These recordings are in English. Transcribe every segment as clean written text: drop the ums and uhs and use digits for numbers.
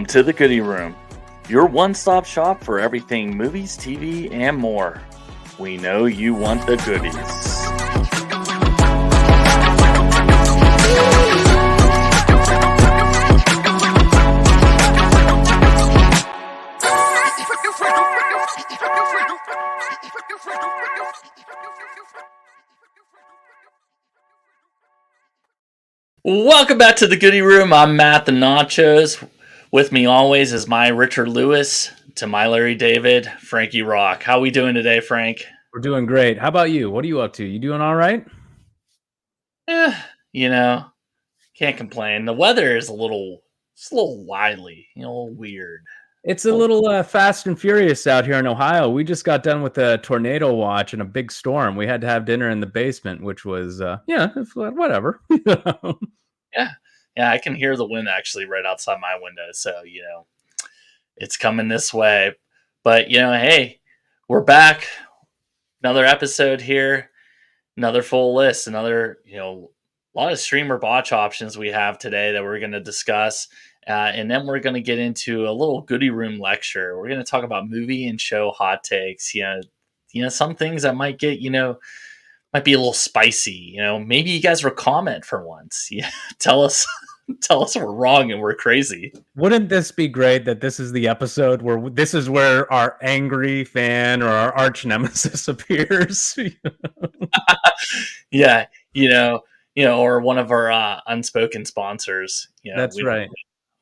to the Goody Room, your one-stop shop for everything movies, TV, and more. We know you want the goodies. Welcome back to the Goody Room. I'm Matt the Nachos. With me always is my Richard Lewis, to my Larry David, Frankie Rock. How we doing today, Frank? We're doing great. How about you? What are you up to? You doing all right? Can't complain. The weather is a little wily, a little weird. It's a little fast and furious out here in Ohio. We just got done with a tornado watch and a big storm. We had to have dinner in the basement, which was, whatever. Yeah, I can hear the wind actually right outside my window. So, it's coming this way. But, hey, we're back. Another episode here. Another full list. Another, a lot of streamer botch options we have today that we're going to discuss. And then we're going to get into a little Goody Room lecture. We're going to talk about movie and show hot takes. Some things that might get, might be a little spicy. Maybe you guys will comment for once. Yeah, tell us we're wrong and we're crazy. Wouldn't this be great that this is the episode where this is where our angry fan or our arch nemesis appears? Yeah, or one of our unspoken sponsors. That's right.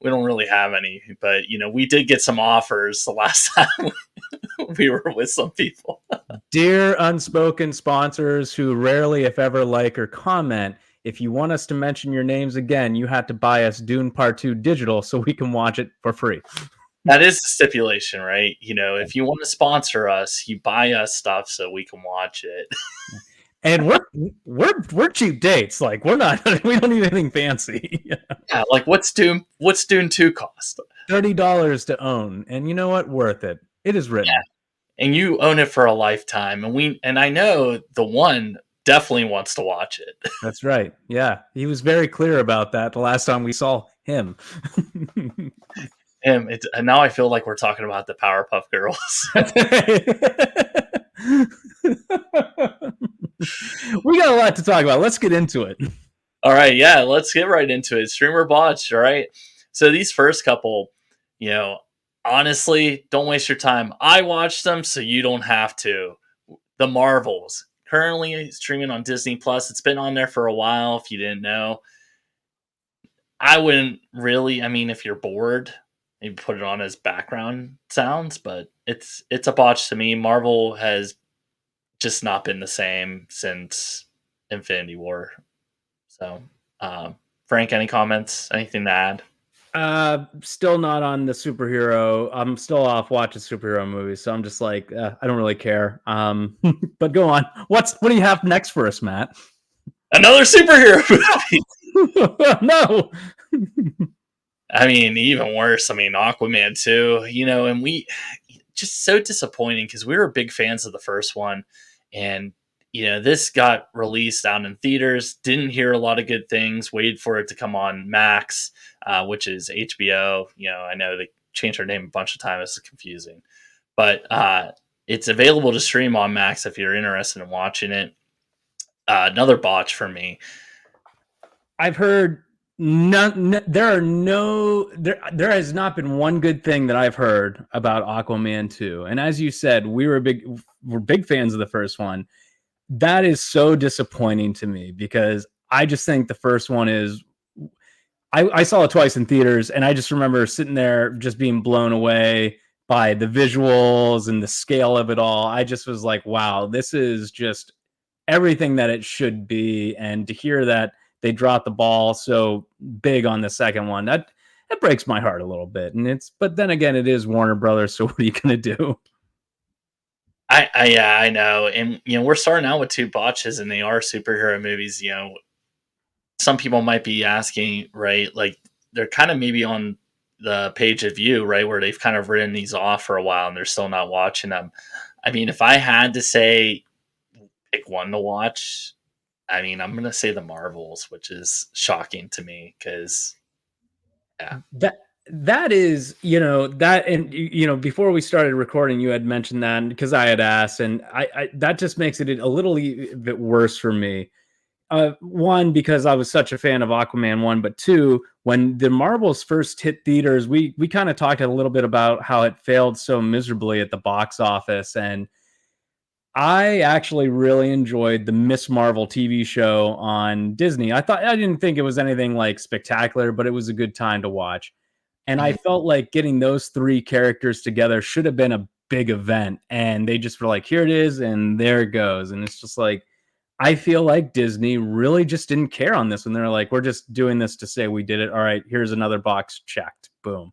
We don't really have any, but we did get some offers the last time we were with some people. Dear unspoken sponsors who rarely, if ever, like or comment, if you want us to mention your names again, you have to buy us Dune Part 2 digital so we can watch it for free. That is the stipulation, right? If you want to sponsor us, you buy us stuff so we can watch it. And we're cheap dates. Like we don't need anything fancy. Yeah, like what's Dune 2 cost? $30 to own. And you know what? Worth it. It is written. Yeah. And you own it for a lifetime. And I know the one definitely wants to watch it. That's right. Yeah. He was very clear about that the last time we saw him. And now I feel like we're talking about the Powerpuff Girls. We got a lot to talk about. Let's get into it. All right, yeah, let's get right into it. Streamer Botch, all right? So these first couple, honestly, don't waste your time. I watched them, so you don't have to. The Marvels, currently streaming on Disney+. It's been on there for a while, if you didn't know. I wouldn't really, if you're bored, maybe put it on as background sounds, but it's a botch to me. Marvel has just not been the same since Infinity War. So, Frank, any comments? Anything to add? Still not on the superhero. I'm still off watching superhero movies, so I'm just like, I don't really care. But go on. What do you have next for us, Matt? Another superhero movie. No. Even worse. Aquaman 2. And we just so disappointing because we were big fans of the first one, and this got released out in theaters. Didn't hear a lot of good things. Waited for it to come on Max, which is HBO. I know they changed their name a bunch of times. It's confusing, but it's available to stream on Max if you're interested in watching it. Another botch for me. I've heard there has not been one good thing that I've heard about Aquaman 2. And as you said, we're big fans of the first one. That is so disappointing to me because I just think the first one is. I saw it twice in theaters, and I just remember sitting there just being blown away by the visuals and the scale of it all. I just was like, wow, this is just everything that it should be. And to hear that they dropped the ball so big on the second one, that breaks my heart a little bit. But then again, it is Warner Brothers, so what are you going to do? I know. And, we're starting out with two botches and they are superhero movies. Some people might be asking, right? Like they're kind of maybe on the page of view, right? Where they've kind of written these off for a while and they're still not watching them. If I had to say pick one to watch, I'm going to say the Marvels, which is shocking to me because, yeah. that is, that, and before we started recording, you had mentioned that because I had asked, and I that just makes it a little bit worse for me. One, because I was such a fan of Aquaman 1, but two, when the Marvels first hit theaters, we kind of talked a little bit about how it failed so miserably at the box office, and I actually really enjoyed the Miss Marvel TV show on Disney. I didn't think it was anything like spectacular, but it was a good time to watch. And I Mhm. felt like getting those three characters together should have been a big event. And they just were like, here it is, and there it goes. And it's just like, I feel like Disney really just didn't care on this when they're like, we're just doing this to say we did it. All right, here's another box checked. Boom.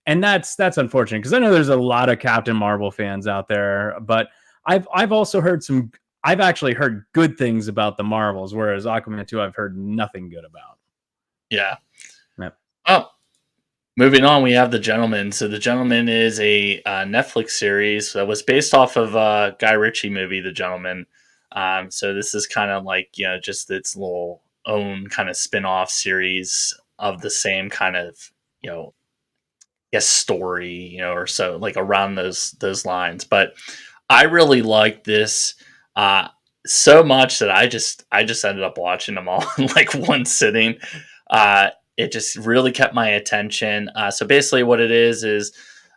And that's unfortunate because I know there's a lot of Captain Marvel fans out there, but I've also heard I've actually heard good things about the Marvels, whereas Aquaman 2 I've heard nothing good about. Yeah. Yep. Oh, moving on, we have The Gentleman. So The Gentleman is a Netflix series that was based off of a Guy Ritchie movie, The Gentleman. So this is kind of like, just its little own kind of spin-off series of the same kind of, you know, story, or so, like around those lines. But I really like this uh, so much that I just ended up watching them all in like one sitting. It just really kept my attention. So basically, what it is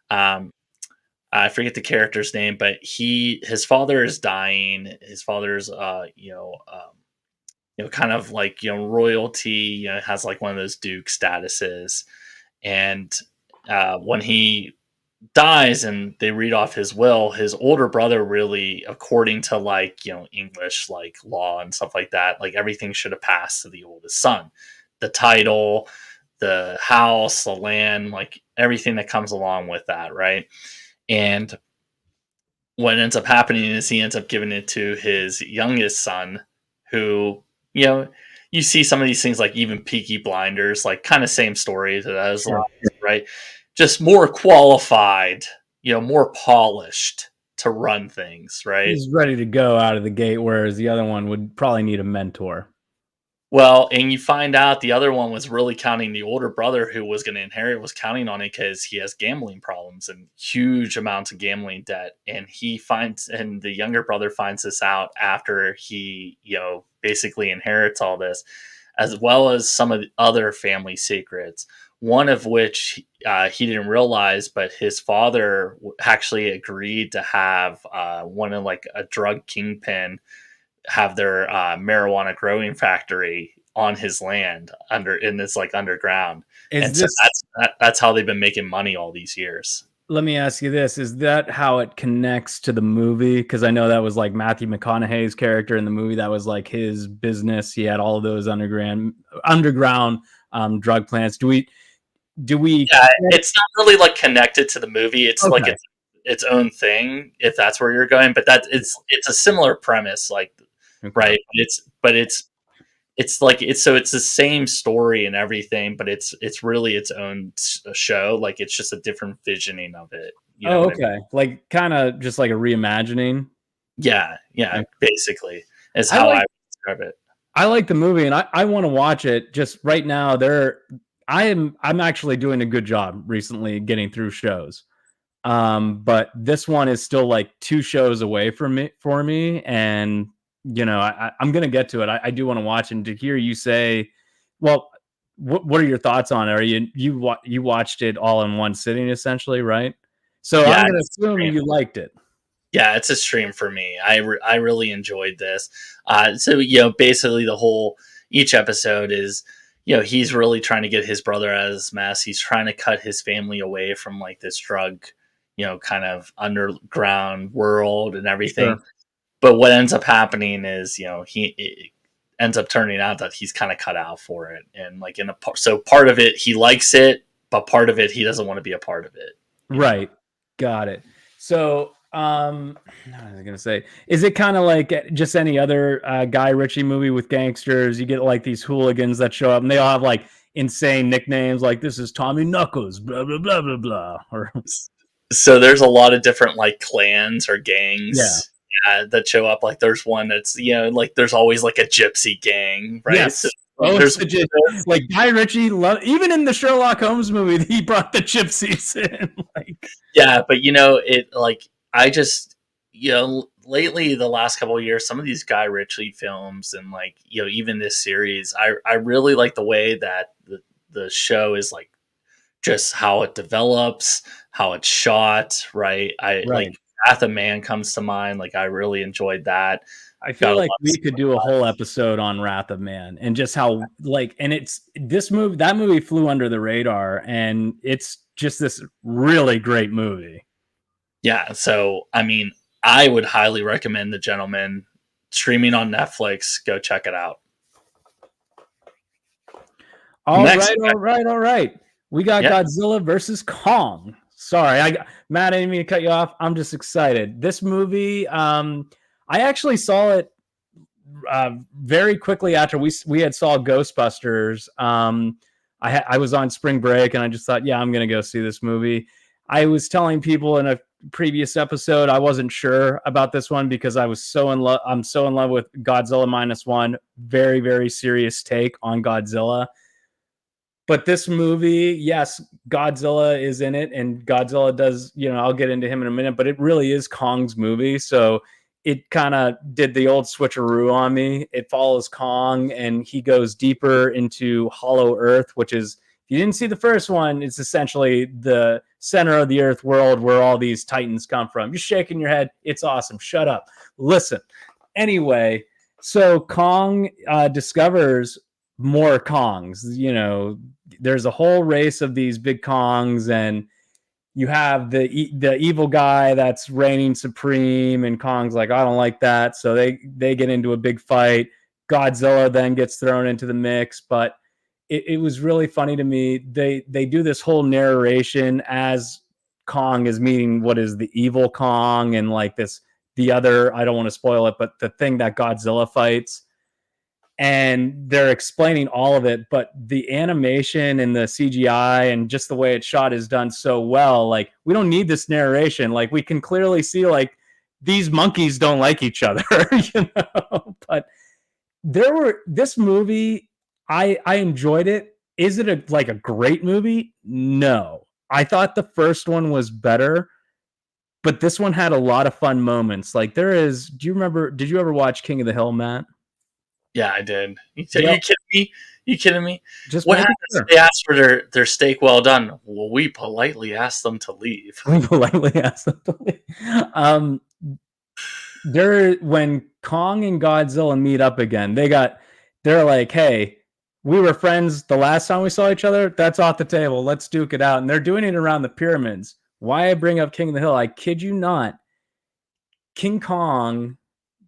um, I forget the character's name, but his father is dying. His father's kind of like royalty. Has like one of those duke statuses, and when he dies and they read off his will, his older brother really, according to like, English like law and stuff like that, like everything should have passed to the oldest son. The title, the house, the land, like everything that comes along with that, right? And what ends up happening is he ends up giving it to his youngest son, who, you know, you see some of these things like even Peaky Blinders, like kind of same story that I was Sure. like, right? Just more qualified, more polished to run things, right? He's ready to go out of the gate, whereas the other one would probably need a mentor. Well, and you find out the other one was really counting the older brother who was going to inherit was counting on it because he has gambling problems and huge amounts of gambling debt. And the younger brother finds this out after he, basically inherits all this, as well as some of the other family secrets. One of which he didn't realize, but his father actually agreed to have one of like a drug kingpin have their marijuana growing factory on his land in this like underground, Is and so this that's how they've been making money all these years. Let me ask you this, is that how it connects to the movie? Because I know that was like Matthew McConaughey's character in the movie. That was like his business. He had all of those underground drug plants. Do we Yeah, it's not really like connected to the movie. It's like Okay. its own thing, if that's where you're going. But it's a similar premise, like Okay. right. It's like it's the same story and everything, but it's really its own show. Like it's just a different visioning of it. You know Oh, what I mean? okay. Like kind of just like a reimagining. Yeah, yeah. Okay. Basically, is I how I like would describe it. I like the movie and I want to watch it. Just right now, I'm actually doing a good job recently getting through shows. But this one is still like two shows away from me for me, and I'm gonna get to it. I do want to watch, and to hear you say, well, what are your thoughts on it? Are you watched it all in one sitting essentially, right? So I'm Yeah, gonna it's a assume stream. you liked it. Yeah, it's a stream for me. I really enjoyed this. So basically the whole each episode is he's really trying to get his brother out of this mess. He's trying to cut his family away from like this drug, kind of underground world and everything. Sure. But what ends up happening is it ends up turning out that he's kind of cut out for it, and like so part of it he likes it, but part of it he doesn't want to be a part of it. You know. Right. Got it. So, what was I gonna say? Is it kind of like just any other Guy Ritchie movie with gangsters? You get like these hooligans that show up, and they all have like insane nicknames, like this is Tommy Knuckles, blah blah blah blah blah. Or So there's a lot of different like clans or yeah, gangs that show up. Like there's one that's like there's always like a gypsy gang, right? So yes, there's like Guy Ritchie, even in the Sherlock Holmes movie, he brought the gypsies in. Like, yeah, but you know, it like I just you know lately the last couple of years, some of these Guy Ritchie films and like you know even this series, I really like the way that the show is like just how it develops, how it's shot. Right, I right. like Wrath of Man comes to mind. Like I really enjoyed that. I feel Got a like lot of we could do a whole episode on Wrath of Man and just how like, and it's this movie, that movie flew under the radar, and it's just this really great movie. yeah. So I mean, I would highly recommend The Gentleman streaming on Netflix. Go check it out. All Next, right, all right, all right. We got yeah, Godzilla versus Kong. Sorry, Matt, I didn't mean to cut you off. I'm just excited. This movie, I actually saw it very quickly after we had saw Ghostbusters. I was on spring break and I just thought, yeah, I'm gonna go see this movie. I was telling people in a previous episode I wasn't sure about this one because I was so in love. I'm so in love with Godzilla -1. Very very serious take on Godzilla. But this movie, yes, Godzilla is in it, and Godzilla does, I'll get into him in a minute, but it really is Kong's movie. So it kind of did the old switcheroo on me. It follows Kong, and he goes deeper into Hollow Earth, which is, if you didn't see the first one, it's essentially the center of the Earth world where all these Titans come from. You're shaking your head. It's awesome. Shut up. Listen. Anyway, so Kong discovers more Kongs. There's a whole race of these big Kongs, and you have the evil guy that's reigning supreme, and Kong's like, I don't like that. So they get into a big fight. Godzilla then gets thrown into the mix, but it was really funny to me. They do this whole narration as Kong is meeting what is the evil Kong, and like the other, I don't want to spoil it, but the thing that Godzilla fights, and they're explaining all of it, but the animation and the CGI and just the way it's shot is done so well. Like, we don't need this narration. Like, we can clearly see like these monkeys don't like each other, But this movie, I enjoyed it. Is it like a great movie? No. I thought the first one was better, but this one had a lot of fun moments. Like, did you ever watch King of the Hill, Matt? yeah, I did. You Well, kidding me? You kidding me? just What making happens if sure. they ask for their steak well done? Well, we politely ask them to leave. We politely ask them to leave. When Kong and Godzilla meet up again, they're like, hey, we were friends the last time we saw each other. That's off the table. Let's duke it out. And they're doing it around the pyramids. Why I bring up King of the Hill, I kid you not, King Kong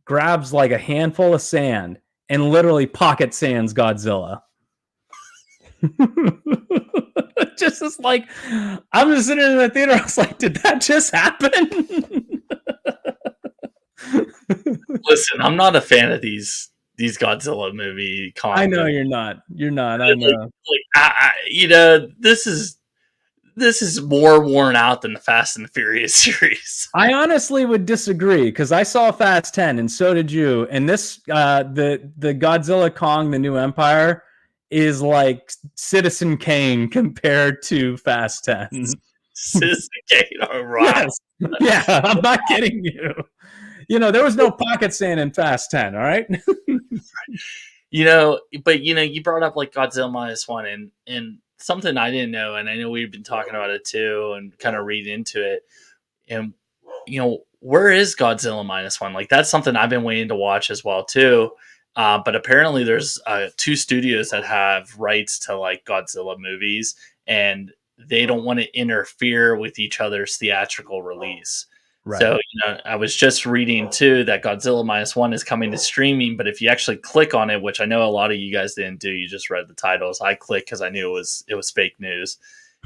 grabs like a handful of sand and literally pocket sands Godzilla. Just as like, I'm just sitting in the theater. I was like, did that just happen? Listen, I'm not a fan of these Godzilla movie. Kong I know movies. you're not. You're not. I know. This is more worn out than the Fast and the Furious series. I honestly would disagree because I saw Fast 10 and so did you. And this, the Godzilla Kong, the New Empire, is like Citizen Kane compared to Fast 10. Citizen Kane, oh, wow. Yes. Yeah, I'm not kidding you. There was no pocket sand in Fast 10, all right? But you brought up like Godzilla -1 and something I didn't know, and I know we've been talking about it too and kind of read into it. And where is Godzilla -1? Like, that's something I've been waiting to watch as well too. But apparently there's two studios that have rights to like Godzilla movies, and they don't want to interfere with each other's theatrical release. Right. So, I was just reading too that Godzilla -1 is coming to streaming, but if you actually click on it, which I know a lot of you guys didn't do, you just read the titles. I clicked because I knew it was fake news.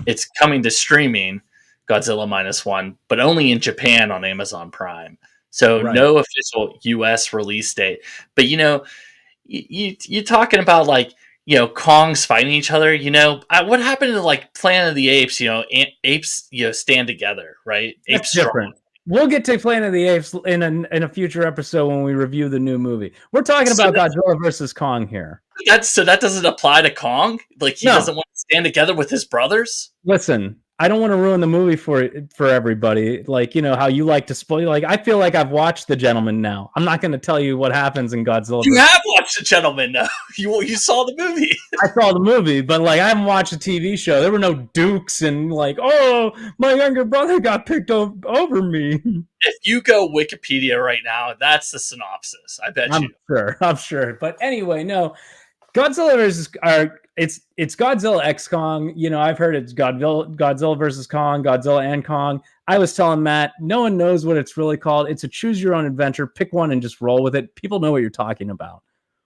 It's coming to streaming, Godzilla -1, but only in Japan on Amazon Prime. So Right. no official US release date. But you're talking about like Kongs fighting each other. What happened to like Planet of the Apes? Apes stand together, right? That's Apes strong. different. We'll get to Planet of the Apes in a future episode when we review the new movie. We're talking So about Godzilla versus Kong here. that doesn't apply to Kong. Like he No, doesn't want to stand together with his brothers. listen, I don't want to ruin the movie for everybody. Like, you know how you like to spoil. Like, I feel like I've watched The Gentleman now. I'm not going to tell you what happens in Godzilla. You have watched The Gentleman, though. You saw the movie. I saw the movie, but like I haven't watched a TV show. There were no dukes and like, oh, my younger brother got picked over me. If you go Wikipedia right now, that's the synopsis. I bet you. I'm sure. But anyway, no. Godzilla versus it's Godzilla X Kong. You know, I've heard it's Godzilla versus Kong, Godzilla and Kong. I was telling Matt, no one knows what it's really called. It's a choose your own adventure. Pick one and just roll with it. People know what you're talking about.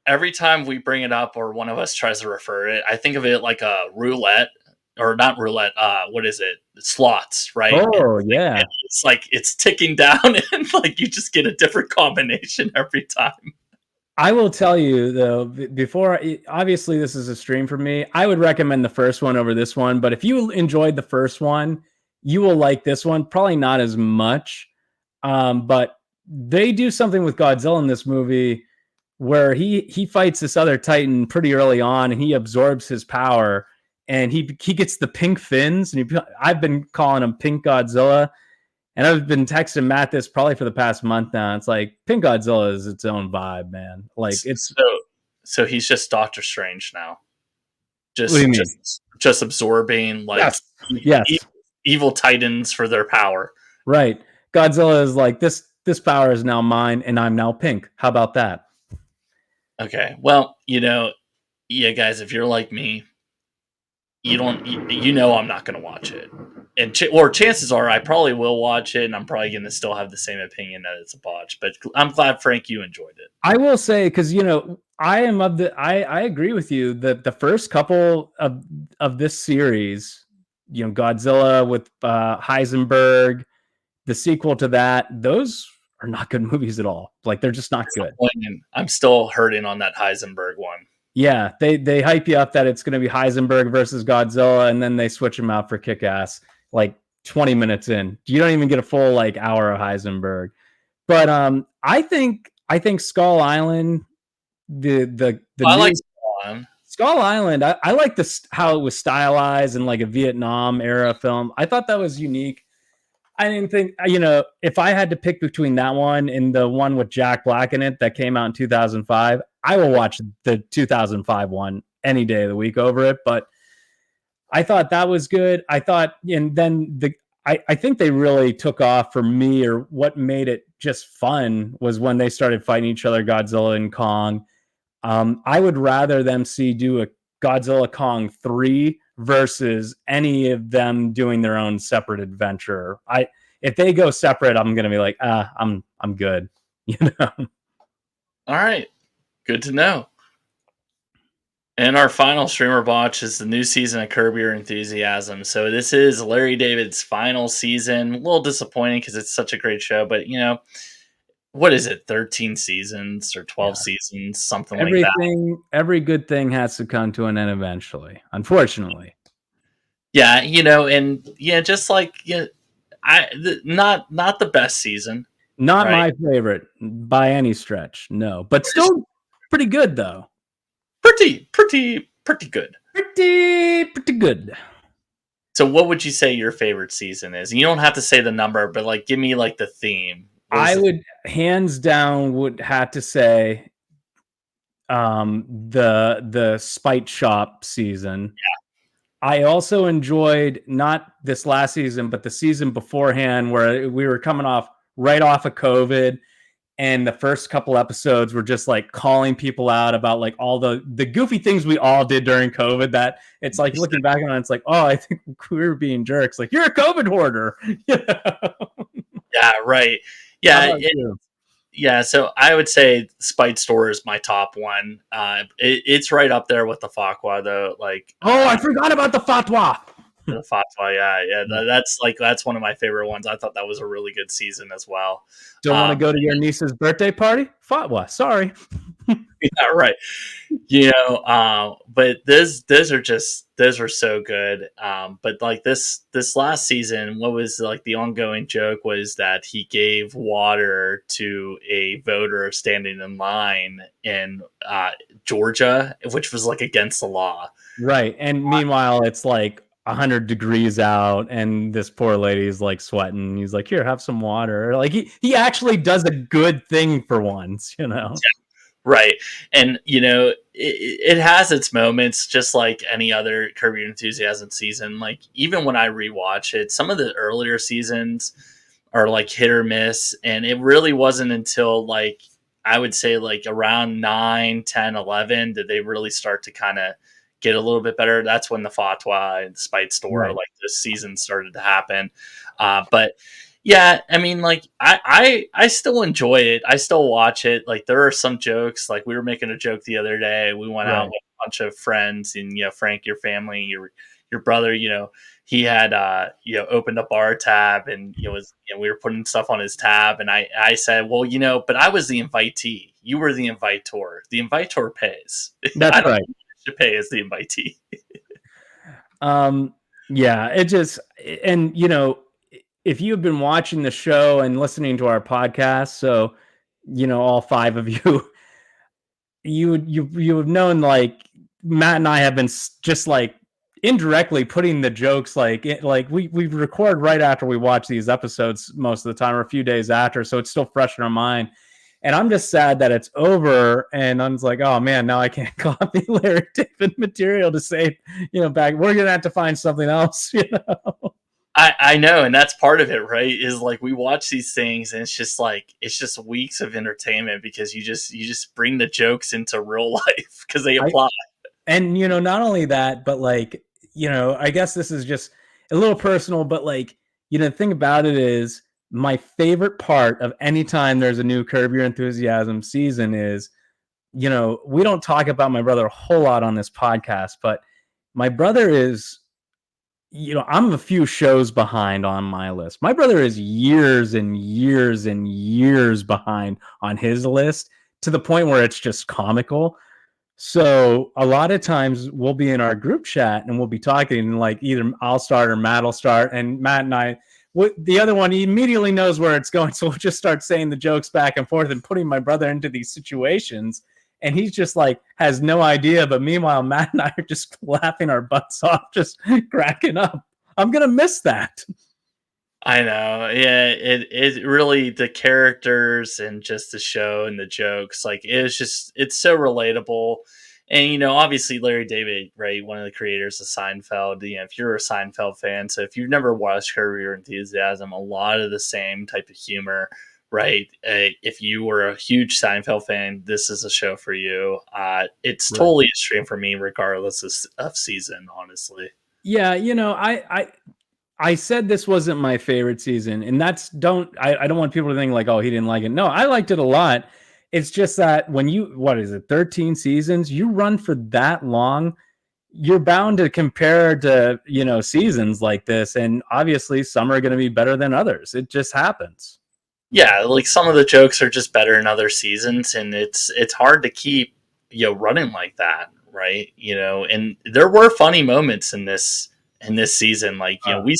Every time we bring it up or one of us tries to refer it, I think of it like a roulette or not roulette. What is it? Slots, right? Oh, yeah. It's like it's ticking down and like you just get a different combination every time. I will tell you though, before obviously this is a stream for me, I would recommend the first one over this one. But if you enjoyed the first one, you will like this one. Probably not as much, but they do something with Godzilla in this movie where he fights this other Titan pretty early on, and he absorbs his power, and he gets the pink fins, and I've been calling him Pink Godzilla. And I've been texting Matt this probably for the past month now. It's like Pink Godzilla is its own vibe, man. Like it's so he's just Doctor Strange now. Just absorbing like yes. Evil titans for their power. Right. Godzilla is like this power is now mine and I'm now pink. How about that? Okay. Well, yeah, guys, if you're like me, I'm not going to watch it. And chances are I probably will watch it, and I'm probably going to still have the same opinion that it's a botch. But I'm glad, Frank, you enjoyed it. I will say, because I agree with you that the first couple of this series, Godzilla with Heisenberg, the sequel to that, those are not good movies at all. Like they're just not good. I'm still hurting on that Heisenberg one. Yeah, they hype you up that it's going to be Heisenberg versus Godzilla, and then they switch him out for Kick-Ass like 20 minutes in. You don't even get a full like hour of Heisenberg. But I think Skull Island, I like Skull Island. Skull Island. I like how it was stylized in like a Vietnam era film. I thought that was unique. I didn't think, if I had to pick between that one and the one with Jack Black in it that came out in 2005, I will watch the 2005 one any day of the week over it. But I thought that was good. I thought, and then I think they really took off for me, or what made it just fun was when they started fighting each other, Godzilla and Kong. I would rather them do a Godzilla Kong 3 versus any of them doing their own separate adventure. If they go separate, I'm going to be like, I'm good. All right. Good to know. And our final streamer botch is the new season of Curb Your Enthusiasm. So this is Larry David's final season. A little disappointing because it's such a great show, but what is it? 13 seasons or 12 seasons, something like that. Every good thing has to come to an end eventually, unfortunately. Yeah, just like not the best season. Not my favorite by any stretch, no. But still pretty good though. Pretty good. Pretty good. So what would you say your favorite season is? And you don't have to say the number, but like give me like the theme. I would hands down would have to say the Spite Shop season. Yeah. I also enjoyed not this last season, but the season beforehand where we were coming right off of COVID, and the first couple episodes were just like calling people out about like all the goofy things we all did during COVID, that it's like looking back on it, it's like, oh, I think we were being jerks. Like, you're a COVID hoarder. Yeah, right. Yeah. Yeah, so I would say Spite Store is my top one. It's right up there with the Fatwa, though. Like, I forgot about the Fatwa. The Fatwa, yeah. That's one of my favorite ones. I thought that was a really good season as well. Don't want to go to your niece's birthday party? Fatwa, sorry. Yeah, right. But those are so good. But like this last season, what was like the ongoing joke was that he gave water to a voter standing in line in Georgia, which was like against the law. Right. And meanwhile, it's like 100 degrees out, and this poor lady's like sweating. He's like, "Here, have some water." Like he actually does a good thing for once, you know. Right. And, it has its moments just like any other Curb Your Enthusiasm season. Like, even when I rewatch it, some of the earlier seasons are like hit or miss. And it really wasn't until like, I would say like around 9, 10, 11 did they really start to kind of get a little bit better. That's when the Fatwa and Spite Store, Right. like this season started to happen. But yeah, I mean, like I still enjoy it. I still watch it. Like there are some jokes. Like we were making a joke the other day. We went out Right. with a bunch of friends, and Frank, your family, your brother. He had opened up our tab, and we were putting stuff on his tab, and I said, well, but I was the invitee. You were the invitor. The invitor pays. I That's don't right. think you should pay as the invitee. Um yeah, it just and if you've been watching the show and listening to our podcast, so all five of you, you have known like Matt and I have been just like indirectly putting the jokes like we record right after we watch these episodes most of the time or a few days after, so it's still fresh in our mind. And I'm just sad that it's over, and I'm just like, oh man, now I can't copy Larry David material to say, back. We're gonna have to find something else, I know, and that's part of it, right? Is like we watch these things, and it's just weeks of entertainment because you just bring the jokes into real life because they I apply. and not only that, but like, I guess this is just a little personal, but like, the thing about it is my favorite part of any time there's a new Curb Your Enthusiasm season is, we don't talk about my brother a whole lot on this podcast, but my brother is, I'm a few shows behind on my list. My brother is years and years and years behind on his list to the point where it's just comical. So a lot of times we'll be in our group chat and we'll be talking, and like either I'll start or Matt will start, and Matt and I, the other one, he immediately knows where it's going, so we'll just start saying the jokes back and forth and putting my brother into these situations, and he's just like has no idea. But meanwhile, Matt and I are just laughing our butts off, just cracking up. I'm gonna miss that. I know, yeah. It really the characters and just the show and the jokes, like it's so relatable. And obviously Larry David, right, one of the creators of Seinfeld. If you're a Seinfeld fan, so if you've never watched Curb Your Enthusiasm, a lot of the same type of humor, right? If you were a huge Seinfeld fan, this is a show for you. It's Right. totally a stream for me, regardless of season. Honestly, Yeah, I said this wasn't my favorite season, and I don't want people to think like, oh, he didn't like it. No, I liked it a lot. It's just that when what is it, 13 seasons, you run for that long, you're bound to compare to, seasons like this. And obviously some are going to be better than others. It just happens. yeah, like some of the jokes are just better in other seasons, and it's hard to keep running like that, right? And there were funny moments in this season, like we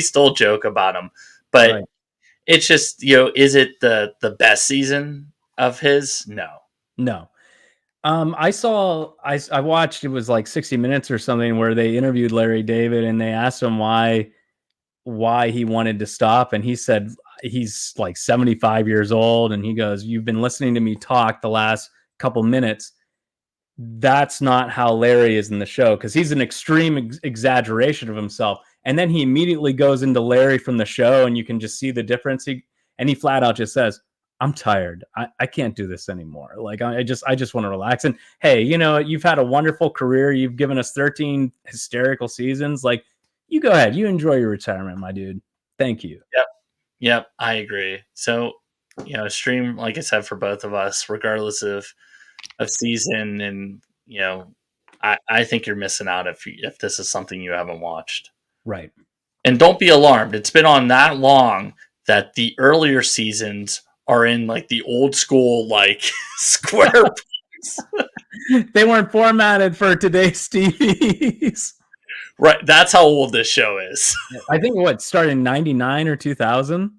still joke about them, but Right. it's just is it the best season of his? No. No. I watched, it was like 60 Minutes or something, where they interviewed Larry David and they asked him why he wanted to stop, and he said he's like 75 years old, and he goes, "You've been listening to me talk the last couple minutes. That's not how Larry is in the show, because he's an extreme exaggeration of himself." And then he immediately goes into Larry from the show, and you can just see the difference. He flat out just says, "I'm tired. I can't do this anymore. Like I just want to relax." And hey, you've had a wonderful career. You've given us 13 hysterical seasons. Like, you go ahead. You enjoy your retirement, my dude. Thank you. Yep. Yep, I agree. So stream, like I said, for both of us, regardless of season, and I think you're missing out if this is something you haven't watched. Right. And don't be alarmed. It's been on that long that the earlier seasons are in like the old school like square. They weren't formatted for today's TVs. Right, that's how old this show is. I think what started in 99 or 2000.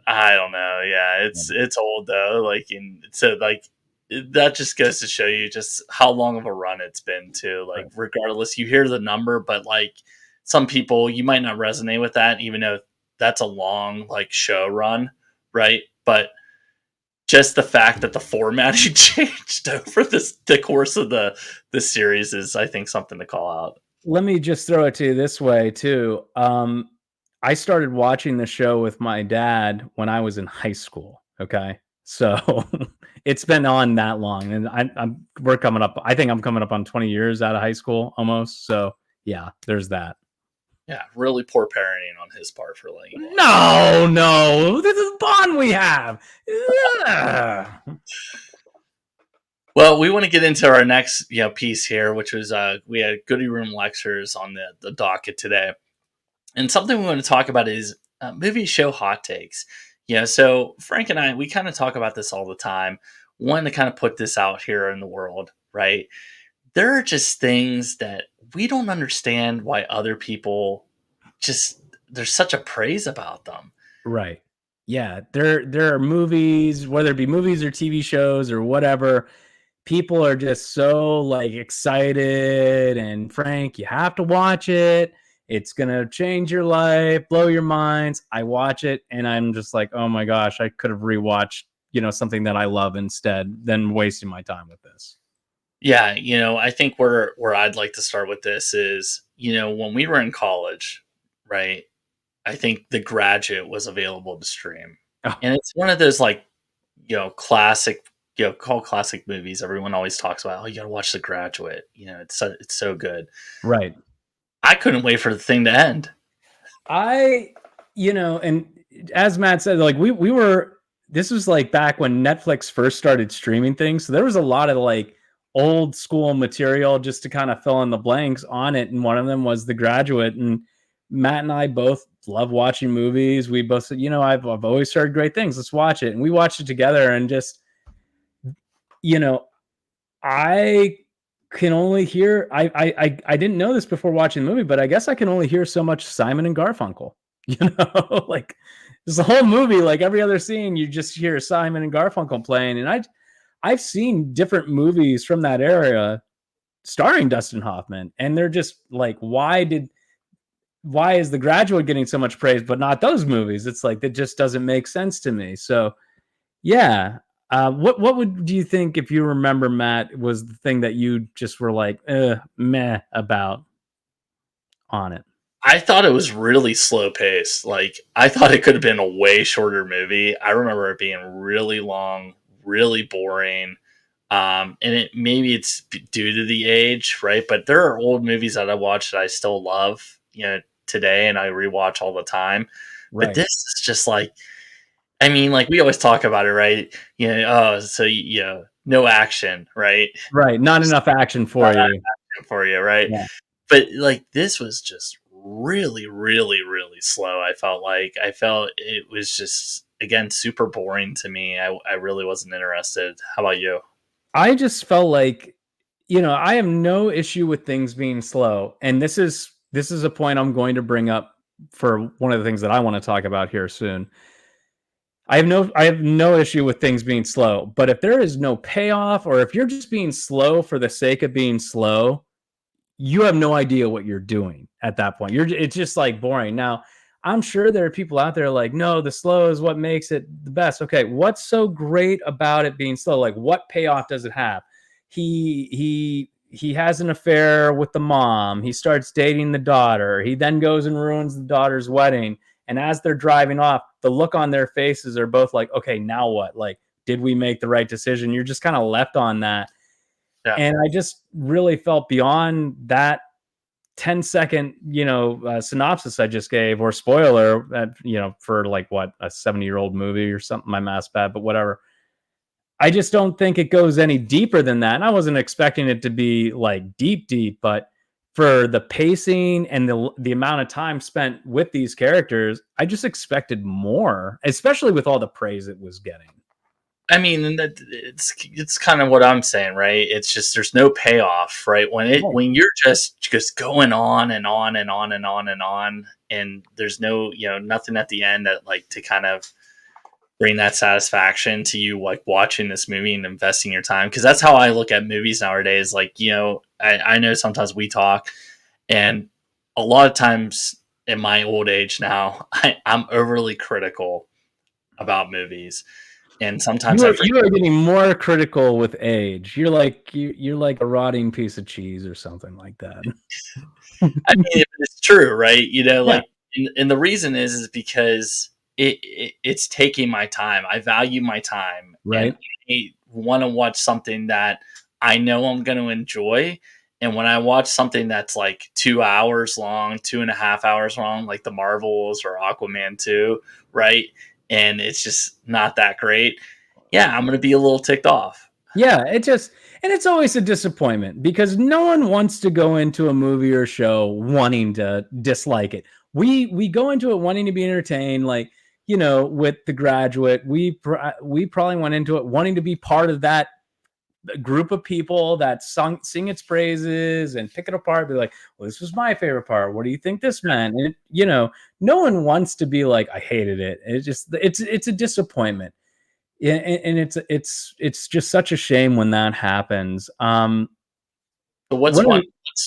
I don't know. Yeah, it's old though. Like, so like that just goes to show you just how long of a run it's been too. Like, Right. regardless, you hear the number, but like some people, you might not resonate with that, even though that's a long like show run, right? But just the fact that the formatting changed over the course of the series is, I think, something to call out. Let me just throw it to you this way too. I started watching the show with my dad when I was in high school. Okay, so it's been on that long, and we're coming up. I think I'm coming up on 20 years out of high school almost. So yeah, there's that. Yeah, really poor parenting on his part for letting you watch it. No, this is the bond we have. Ugh. Well, we want to get into our next piece here, which was we had Goody Room lectures on the docket today, and something we want to talk about is movie show hot takes. So Frank and I, we kind of talk about this all the time. Wanting to kind of put this out here in the world, right? There are just things that we don't understand why other people just there's such a praise about them. Right. Yeah, there are movies, whether it be movies or TV shows or whatever. People are just so like excited, and Frank, you have to watch it. It's gonna change your life, blow your minds. I watch it, and I'm just like, oh my gosh, I could have rewatched, something that I love instead than wasting my time with this. Yeah, I think where I'd like to start with this is, when we were in college, right? I think The Graduate was available to stream. Oh, And it's one of those like, classic, called classic movies. Everyone always talks about, oh, you got to watch The Graduate. It's so good. right. I couldn't wait for the thing to end. And as Matt said, like we were, this was like back when Netflix first started streaming things. So there was a lot of like old school material just to kind of fill in the blanks on it. And one of them was The Graduate. And Matt and I both love watching movies. We both said, I've always heard great things. Let's watch it. And we watched it together, and just, you know, I can only hear, I didn't know this before watching the movie, but I guess I can only hear so much Simon and Garfunkel. Like there's the whole movie, like every other scene, you just hear Simon and Garfunkel playing. And I've seen different movies from that era starring Dustin Hoffman, and they're just like, why is The Graduate getting so much praise, but not those movies? It's like, that just doesn't make sense to me. So yeah. What do you think, if you remember, Matt, was the thing that you just were like, meh about on it? I thought it was really slow paced. Like, I thought it could have been a way shorter movie. I remember it being really long, really boring. And maybe it's due to the age, right? But there are old movies that I watched that I still love, today, and I rewatch all the time. But Right. this is just like, I mean, like we always talk about it, right? Oh, so no action, right? Right. Not enough action for Not you. action for you, right? Yeah. But like this was just really, really, really slow. I felt it was just again super boring to me. I really wasn't interested. How about you? I just felt like, I have no issue with things being slow. And this is a point I'm going to bring up for one of the things that I want to talk about here soon. I have no issue with things being slow, but if there is no payoff, or if you're just being slow for the sake of being slow, you have no idea what you're doing at that point. It's just like boring. Now, I'm sure there are people out there like, no, the slow is what makes it the best. Okay, what's so great about it being slow? Like, what payoff does it have? He has an affair with the mom. He starts dating the daughter. He then goes and ruins the daughter's wedding. And as they're driving off, the look on their faces are both like, okay, now what? Like, did we make the right decision? You're just kind of left on that. Yeah, And I just really felt beyond that 10-second, synopsis I just gave, or spoiler, for like what, a 70-year-old movie or something. My math's bad, but whatever. I just don't think it goes any deeper than that. And I wasn't expecting it to be like deep, but for the pacing and the amount of time spent with these characters, I just expected more, especially with all the praise it was getting. I mean, and it's kind of what I'm saying, right? It's just there's no payoff, right? Right. When you're just going on and on and on and on and on, and there's no nothing at the end that like to kind of bring that satisfaction to you, like watching this movie and investing your time. Because that's how I look at movies nowadays. Like I know sometimes we talk, and a lot of times in my old age now, I'm overly critical about movies, and sometimes You I are forget. getting more critical with age. You're like a rotting piece of cheese or something like that. I mean, it's true, right? Yeah, Like, and the reason is because it's taking my time. I value my time, and right. I want to watch something that I know I'm going to enjoy. And when I watch something that's like 2 hours long, 2.5 hours long, like the Marvels or Aquaman 2, right? And it's just not that great. Yeah, I'm going to be a little ticked off. Yeah, and it's always a disappointment because no one wants to go into a movie or show wanting to dislike it. We go into it wanting to be entertained, like with The Graduate, we probably went into it wanting to be part of that group of people that sing its praises and pick it apart, be like, well, this was my favorite part, what do you think this meant? And no one wants to be like, I hated it. It's a disappointment. Yeah, and it's just such a shame when that happens. So One of the,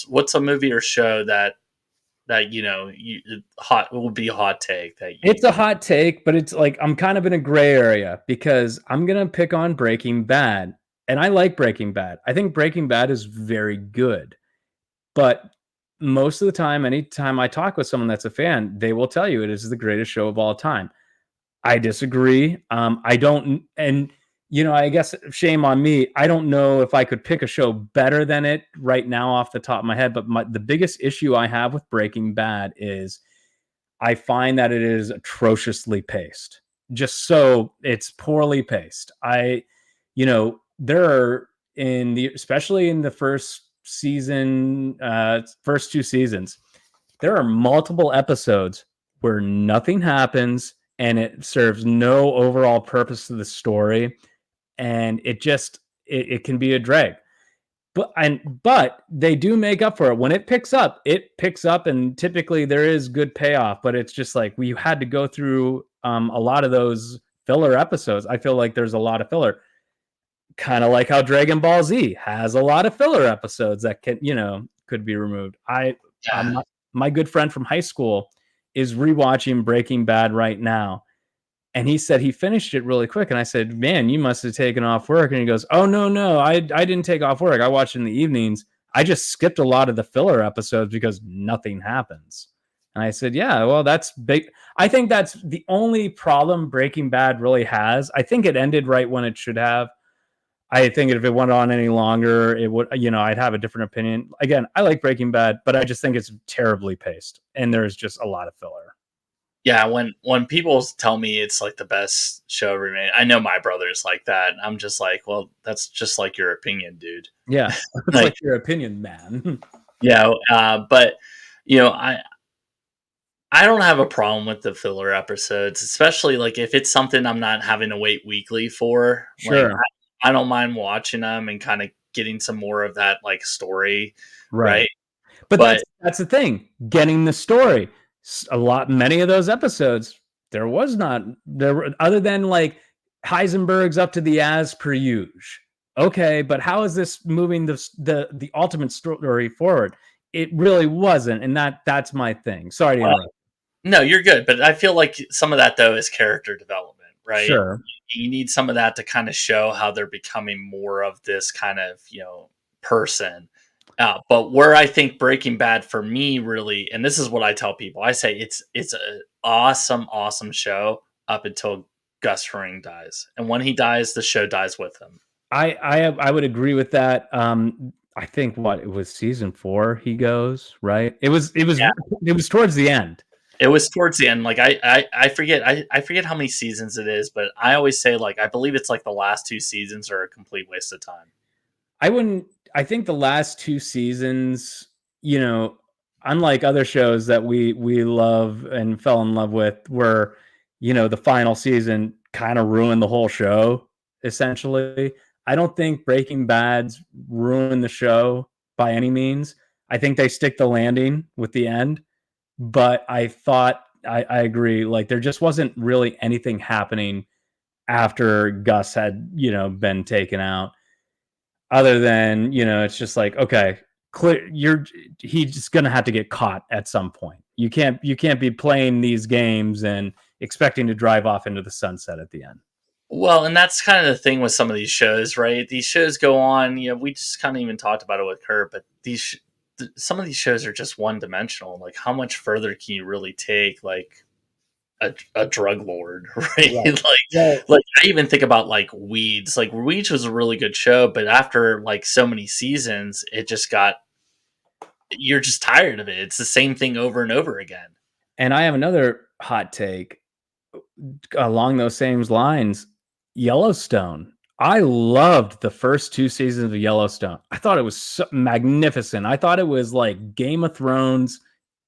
what's a movie or show that you hot will be a hot take that it's you a hot take, but it's like I'm kind of in a gray area because I'm gonna pick on Breaking Bad, and I like Breaking Bad. I think Breaking Bad is very good, but most of the time, anytime I talk with someone that's a fan, they will tell you it is the greatest show of all time. I disagree. I don't, and I guess shame on me. I don't know if I could pick a show better than it right now off the top of my head. But the biggest issue I have with Breaking Bad is I find that it is atrociously paced. Just so it's poorly paced. There are especially in the first season, first two seasons, there are multiple episodes where nothing happens and it serves no overall purpose to the story, and it can be a drag. But they do make up for it when it picks up, and typically there is good payoff. But it's just like we had to go through a lot of those filler episodes. I feel like there's a lot of filler, kind of like how Dragon Ball Z has a lot of filler episodes that could be removed. yeah. My good friend from high school is rewatching Breaking Bad right now, and he said he finished it really quick. And I said, "Man, you must have taken off work." And he goes, "Oh no, I didn't take off work. I watched in the evenings. I just skipped a lot of the filler episodes because nothing happens." And I said, "Yeah, well, that's big. I think that's the only problem Breaking Bad really has. I think it ended right when it should have. I think if it went on any longer, it would, I'd have a different opinion. Again, I like Breaking Bad, but I just think it's terribly paced and there's just a lot of filler." Yeah, when people tell me it's like the best show ever made, I know my brother's like that. And I'm just like, well, that's just like your opinion, dude. Yeah, it's Like, like your opinion, man. yeah, but you know, I don't have a problem with the filler episodes, especially like if it's something I'm not having to wait weekly for. Like, Sure. I don't mind watching them and kind of getting some more of that like story, Right. right? But But that's the thing, getting the story. Many of those episodes, there was not there were, other than like Heisenberg's up to the as per usual. Okay, but how is this moving the ultimate story forward? It really wasn't, and that's my thing. Sorry to well, interrupt. no, you're good. But I feel like some of that though is character development, right? Sure. You need some of that to kind of show how they're becoming more of this kind of person. But where I think Breaking Bad for me really, and this is what I tell people, I say it's an awesome show up until Gus Fring dies, and when he dies, the show dies with him. I would agree with that. I think what it was season 4 he goes, right? Yeah, It was towards the end. it was towards the end. Like I forget I forget how many seasons it is, but I always say like I believe it's like the last two seasons are a complete waste of time. I wouldn't I think the last 2 seasons, unlike other shows that we love and fell in love with, where the final season kind of ruined the whole show. essentially. I don't think Breaking Bad's ruined the show by any means. I think they stick the landing with the end, but I thought I agree. Like there just wasn't really anything happening after Gus had, been taken out, other than, it's just like, okay, clear, he's just gonna have to get caught at some point. You can't be playing these games and expecting to drive off into the sunset at the end. Well, and that's kind of the thing with some of these shows, right? These shows go on. We just kind of even talked about it with Kurt, but some of these shows are just one dimensional. Like, how much further can you really take, like a drug lord, right? Right. like, Yeah. like I even think about like Weeds. Like Weeds was a really good show, but after like so many seasons, it just got you're just tired of it. It's the same thing over and over again. And I have another hot take along those same lines. Yellowstone. I loved the first 2 seasons of Yellowstone. I thought it was so magnificent. I thought it was like Game of Thrones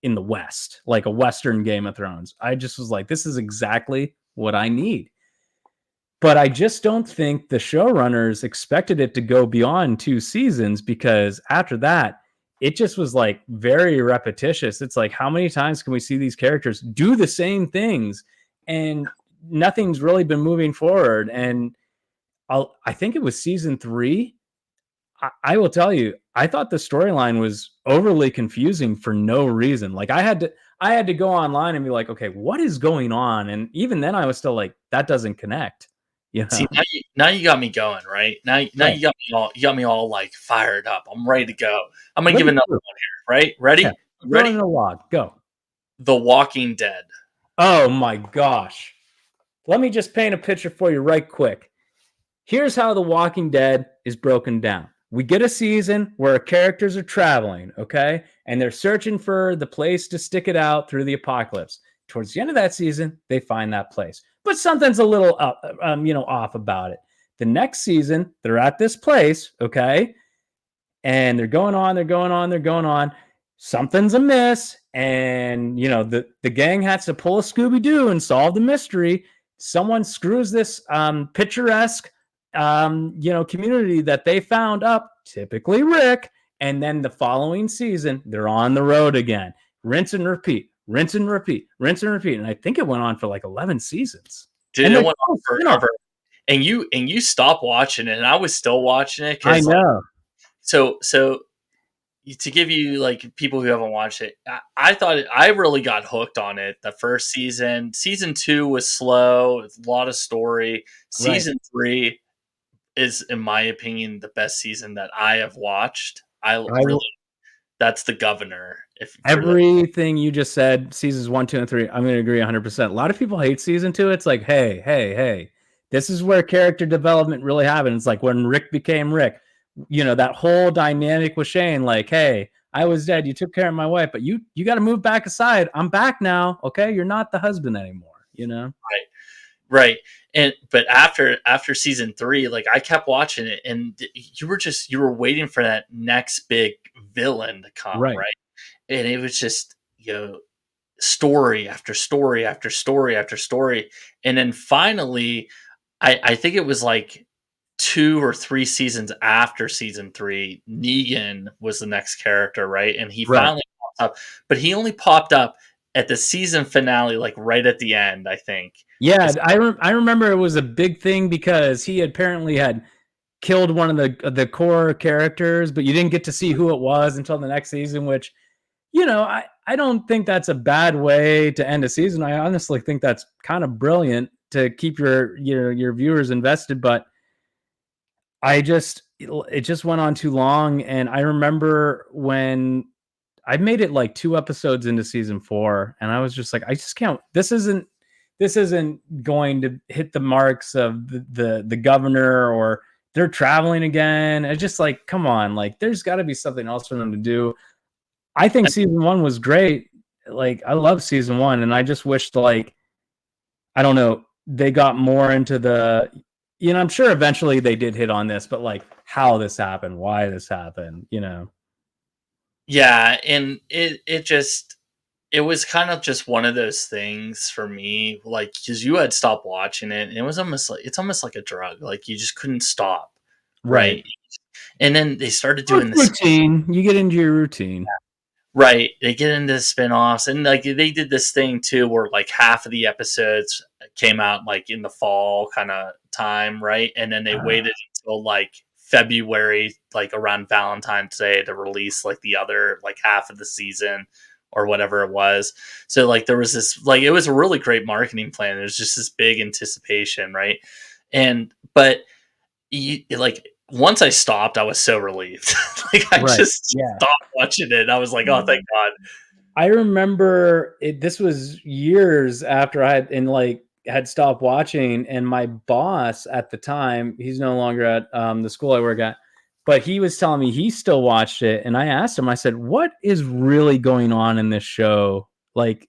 in the West, like a Western Game of Thrones. I just was like, this is exactly what I need. But I just don't think the showrunners expected it to go beyond 2 seasons, because after that, it just was like very repetitious. It's like, how many times can we see these characters do the same things and nothing's really been moving forward? And I think it was season 3. I will tell you, I thought the storyline was overly confusing for no reason. Like I had to go online and be like, okay, what is going on? And even then I was still like, that doesn't connect. See, now you got me going, right? Now Right. you got me all like fired up. I'm ready to go. I'm gonna Let give me another through. one here, right? Yeah. Ready? Throw it in Ready? a log. Go. The Walking Dead. Oh my gosh. Let me just paint a picture for you right quick. Here's how The Walking Dead is broken down. We get a season where characters are traveling, okay? And they're searching for the place to stick it out through the apocalypse. Towards the end of that season, they find that place. But something's a little off about it. The next season, they're at this place, okay? And they're going on, they're going on, they're going on. Something's amiss, and the gang has to pull a Scooby-Doo and solve the mystery. Someone screws this picturesque community that they found up, typically Rick, and then the following season they're on the road again. Rinse and repeat, rinse and repeat, rinse and repeat. And I think it went on for like 11 seasons. Dude, And it they're went on forever. And you stopped watching it, and I was still watching it I because like know. so to give you like people who haven't watched it, I thought I really got hooked on it. The first season, season 2 was slow, it's a lot of story. Right. Season 3 is, in my opinion, the best season that I have watched. I I really, will. that's the Governor. If for the Everything you just said, seasons 1, 2, and 3, I'm going to agree 100%. A lot of people hate season 2. It's like, hey, hey, hey, this is where character development really happened. It's like when Rick became Rick. That whole dynamic with Shane. Like, hey, I was dead. You took care of my wife, but you got to move back aside. I'm back now. Okay, you're not the husband anymore. right, but after season 3, like I kept watching it, and you were waiting for that next big villain to come, Right. right? And it was just story after story after story after story, and then finally, I think it was like 2 or 3 seasons after season 3, Negan was the next character, right? And he Right. finally popped up, but he only popped up at the season finale, like right at the end, I think. Yeah, It's, I remember it was a big thing because he apparently had killed one of the core characters, but you didn't get to see who it was until the next season, which I don't think that's a bad way to end a season. I honestly think that's kind of brilliant to keep your viewers invested, but it just went on too long. And I remember when I made it like 2 episodes into season 4, and I was just like, I just can't. This isn't going to hit the marks of the governor, or they're traveling again. It's just like, come on, like there's got to be something else for them to do. I think season 1 was great. Like I love season 1, and I just wished, like, I don't know, they got more into I'm sure eventually they did hit on this, but like how this happened, why this happened. yeah, and it just it was kind of just one of those things for me, like because you had stopped watching it, and it was almost like it's almost like a drug. Like you just couldn't stop, Right. right? And then they started Well, doing it's this. routine. You get into your routine. Right. They get into spin-offs and like they did this thing too where like half of the episodes came out like in the fall kind of time, right? And then they waited until like February, like around Valentine's Day to release like the other like half of the season or whatever it was. So like there was this like it was a really great marketing plan. It was just this big anticipation, right? And but like once I stopped, I was so relieved. Like I Right. just Yeah. stopped watching it. I was like, oh, thank God. I remember it, this was years after I had had stopped watching, and my boss at the time, he's no longer at the school I work at, but he was telling me he still watched it, and I asked him, I said, "What is really going on in this show? Like,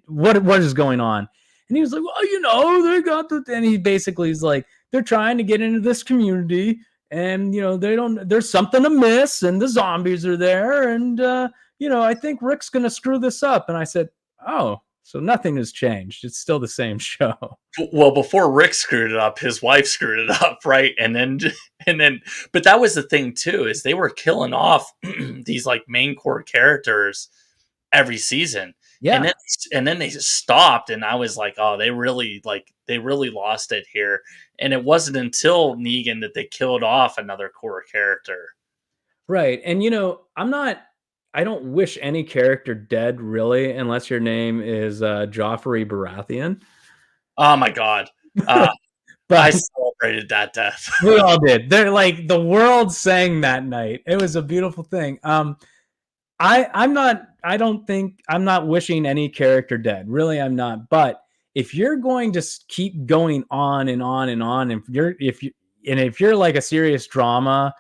what is going on?" And he was like, "Well, they got the," and he basically is like, "They're trying to get into this community, and they don't. There's something amiss, and the zombies are there, and I think Rick's gonna screw this up." And I said, "Oh, so nothing has changed. It's still the same show." Well, before Rick screwed it up, his wife screwed it up, right? And then, but that was the thing too, is they were killing off these like main core characters every season. And Yeah. then they just stopped and I was like, "Oh, they really lost it here." And it wasn't until Negan that they killed off another core character. Right. And I don't wish any character dead really, unless your name is Joffrey Baratheon. Oh my god. Uh, I But celebrated that death. we all did. They're like the world sang that night. It was a beautiful thing. I don't think I'm not wishing any character dead. Really, I'm not. But if you're going to keep going on and on and on, if you're like a serious drama,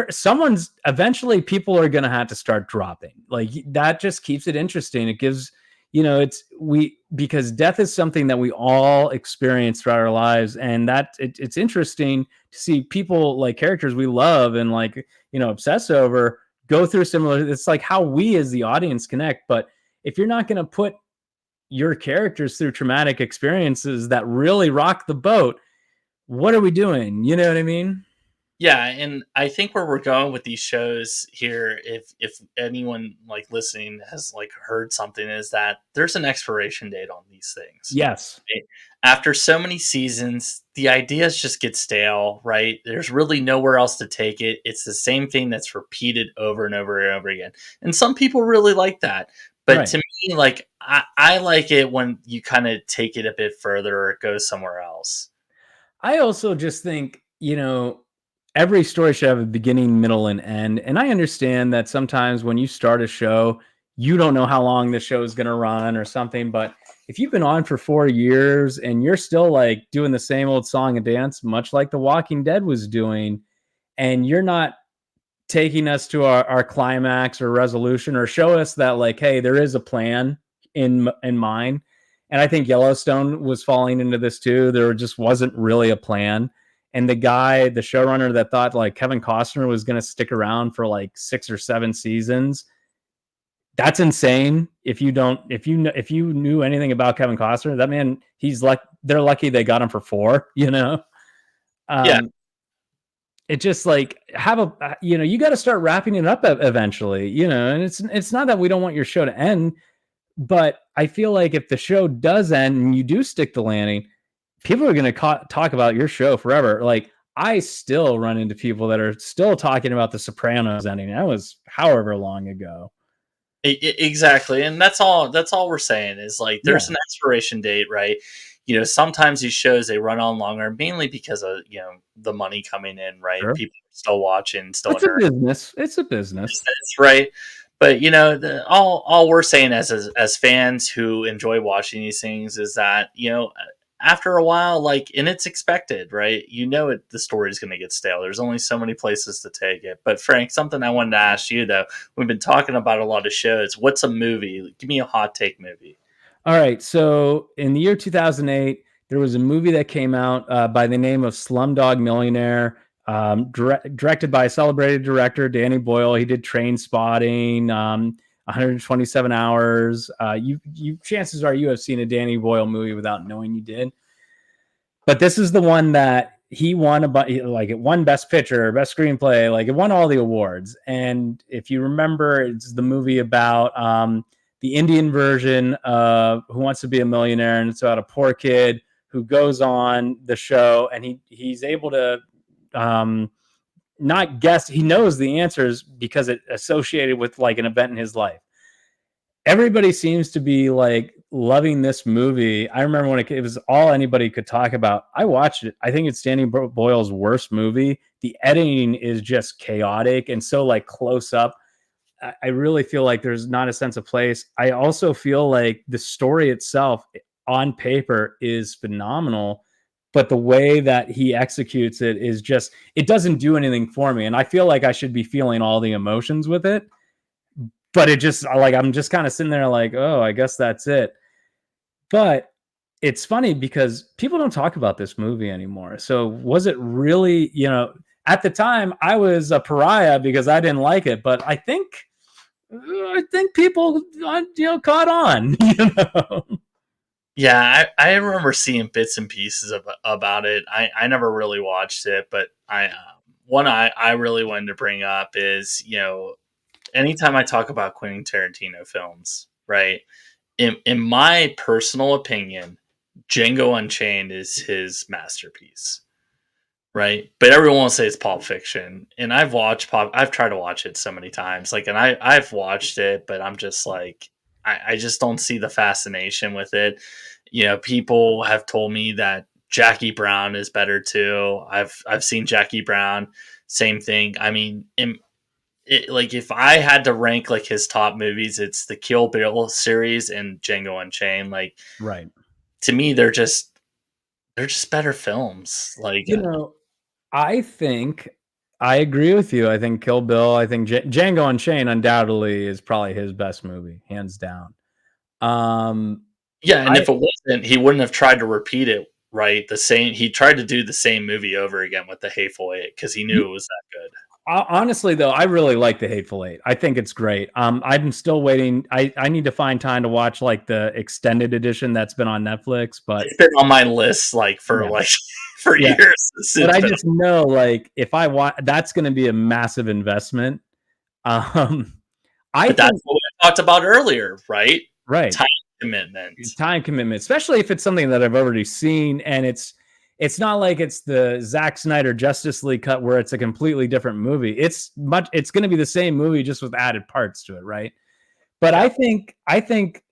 someone's eventually people are going to have to start dropping. Like that just keeps it interesting. It gives it's we because death is something that we all experience throughout our lives, and it's interesting to see people like characters we love and like obsess over go through similar. It's like how we as the audience connect. But if you're not going to put your characters through traumatic experiences that really rock the boat, what are we doing? You know what I mean? Yeah, and I think where we're going with these shows here, if anyone like listening has like heard something, is that there's an expiration date on these things. Yes. Right? After so many seasons, the ideas just get stale, right? There's really nowhere else to take it. It's the same thing that's repeated over and over and over again. And some people really like that. But Right. to me, like I like it when you kind of take it a bit further or it goes somewhere else. I also just think, every story should have a beginning, middle, and end. And I understand that sometimes when you start a show, you don't know how long the show is going to run or something. But if you've been on for 4 years and you're still like doing the same old song and dance, much like The Walking Dead was doing, and you're not taking us to our climax or resolution or show us that like, hey, there is a plan in mind. And I think Yellowstone was falling into this too. There just wasn't really a plan. And the showrunner that thought like Kevin Costner was going to stick around for like 6 or 7 seasons, that's insane. If you knew anything about Kevin Costner, that man, they're lucky they got him for 4, Yeah, Um, it just like have a you got to start wrapping it up eventually, and it's not that we don't want your show to end, but I feel like if the show does end and you do stick the landing, people are going to talk about your show forever. Like I still run into people that are still talking about the Sopranos ending. That was however long ago. Exactly, and that's all we're saying is like Yeah. there's an expiration date, right? Sometimes these shows they run on longer, mainly because of the money coming in, right? Sure. People are still watching, still It's a interested, business. It's a business. right? But all we're saying as fans who enjoy watching these things is that after a while, like, and it's expected, right? The story is going to get stale. There's only so many places to take it. But Frank, something I wanted to ask you though, we've been talking about a lot of shows. What's a movie? Give me a hot take movie. All right. So in the year 2008, there was a movie that came out by the name of Slumdog Millionaire, directed by celebrated director Danny Boyle. He did Train Spotting. 127 hours. You chances are you have seen a Danny Boyle movie without knowing you did. But this is the one that he won like it won Best Picture, Best Screenplay, like it won all the awards. And if you remember, it's the movie about the Indian version of Who Wants to Be a Millionaire, and it's about a poor kid who goes on the show, and he's able to not guess. He knows the answers because it's associated with like an event in his life. Everybody seems to be like loving this movie. I remember when it was all anybody could talk about. I watched it. I think it's Danny Boyle's worst movie. The editing is just chaotic and so like close up. I really feel like there's not a sense of place. I also feel like the story itself on paper is phenomenal, but the way that he executes it is just, it doesn't do anything for me. And I feel like I should be feeling all the emotions with it. But it just like, I'm just kind of sitting there like, oh, I guess that's it. But it's funny because people don't talk about this movie anymore. So was it really, at the time I was a pariah because I didn't like it, but I think people, caught on, Yeah, I remember seeing bits and pieces about it. I never really watched it, but I really wanted to bring up is, anytime I talk about Quentin Tarantino films, right? In my personal opinion, Django Unchained is his masterpiece, right? But everyone will say it's Pulp Fiction, and I've tried to watch it so many times, like, and I've watched it, but I'm just like, I just don't see the fascination with it. People have told me that Jackie Brown is better too. I've seen Jackie Brown, same thing. I mean, like if I had to rank like his top movies, it's the Kill Bill series and Django Unchained. Like, right. to me, they're just better films. Like, I think I agree with you. I think Kill Bill, I think Django Unchained undoubtedly is probably his best movie, hands down. Yeah, and if it wasn't, he wouldn't have tried to repeat it. Right, he tried to do the same movie over again with the Hateful Eight because he knew it was that good. Honestly, though, I really like the Hateful Eight. I think it's great. I'm still waiting. I need to find time to watch like the extended edition that's been on Netflix. But it's been on my list like for years. But I just know like if I watch, that's going to be a massive investment. That's what we talked about earlier, right? Right. Time commitment, especially if it's something that I've already seen, and it's not like it's the Zack Snyder Justice League cut where it's a completely different movie. It's going to be the same movie just with added parts to it, right? But yeah. I think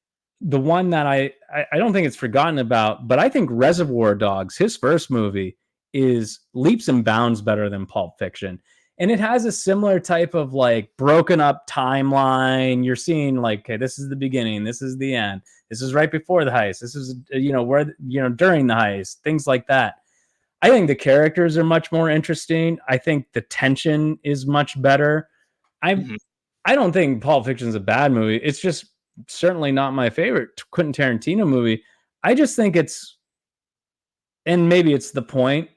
the one that I don't think it's forgotten about, but I think Reservoir Dogs, his first movie, is leaps and bounds better than Pulp Fiction. And it has a similar type of like broken up timeline. You're seeing like, okay, this is the beginning, this is the end, this is right before the heist, this is where during the heist, things like that. I think the characters are much more interesting. I think the tension is much better. I don't think Pulp Fiction is a bad movie. It's just certainly not my favorite Quentin Tarantino movie. I just think it's, and maybe it's the point,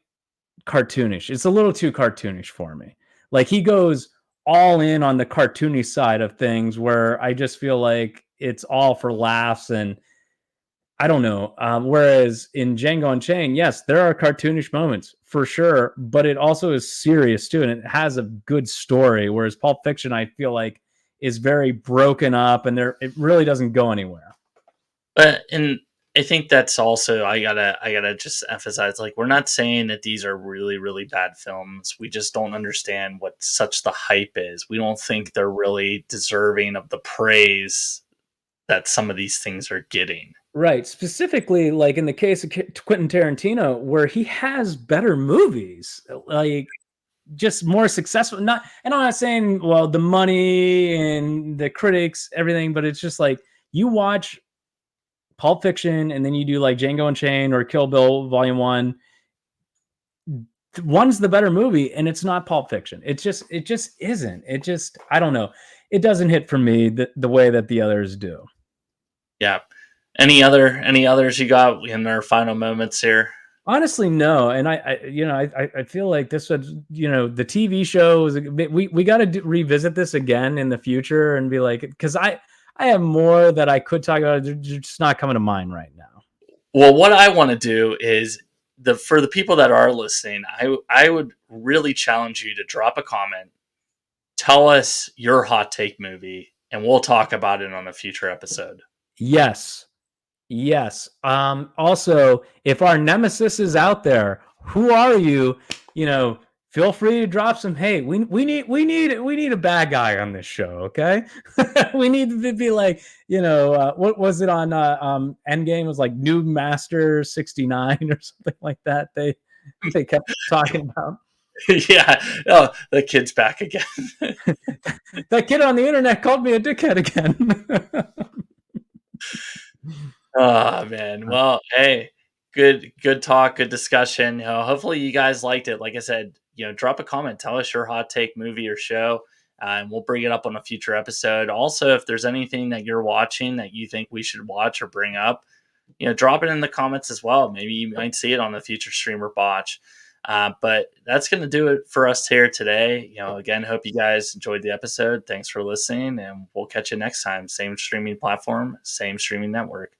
cartoonish. It's a little too cartoonish for me. Like he goes all in on the cartoony side of things where I just feel like it's all for laughs and I don't know. Whereas in Django Unchained, yes, there are cartoonish moments for sure, but it also is serious too. And it has a good story. Whereas Pulp Fiction, I feel like is very broken up and it really doesn't go anywhere. And I think that's also, I gotta just emphasize, like, we're not saying that these are really, really bad films. We just don't understand what such the hype is. We don't think they're really deserving of the praise that some of these things are getting. Right. Specifically, like in the case of Quentin Tarantino, where he has better movies, like just more successful. And I'm not saying, well, the money and the critics, everything, but it's just like you watch Pulp Fiction and then you do like Django Unchained or Kill Bill Volume 1. One's the better movie and it's not Pulp Fiction. It just isn't. It just, I don't know. It doesn't hit for me the way that the others do. Yeah. Any others you got in our final moments here? Honestly, no. And I feel like this was, the TV show was we got to revisit this again in the future and be like, because I have more that I could talk about. They're just not coming to mind right now. Well, what I want to do is for the people that are listening, I would really challenge you to drop a comment, tell us your hot take movie, and we'll talk about it on a future episode. Yes. Yes. Also, if our nemesis is out there, who are you? You know, feel free to drop some. Hey, we need a bad guy on this show. Okay, we need to be like, what was it on Endgame? It was like New Master 69 or something like that. They kept talking about Yeah. Oh, the kid's back again. that kid on the internet called me a dickhead again. Oh man. Well, hey, good talk, good discussion. Hopefully you guys liked it. Like I said, drop a comment, tell us your hot take movie or show, and we'll bring it up on a future episode. Also, if there's anything that you're watching that you think we should watch or bring up, drop it in the comments as well. Maybe you might see it on the future streamer Botch. But that's going to do it for us here today. Again, hope you guys enjoyed the episode. Thanks for listening, and we'll catch you next time. Same streaming platform, same streaming network.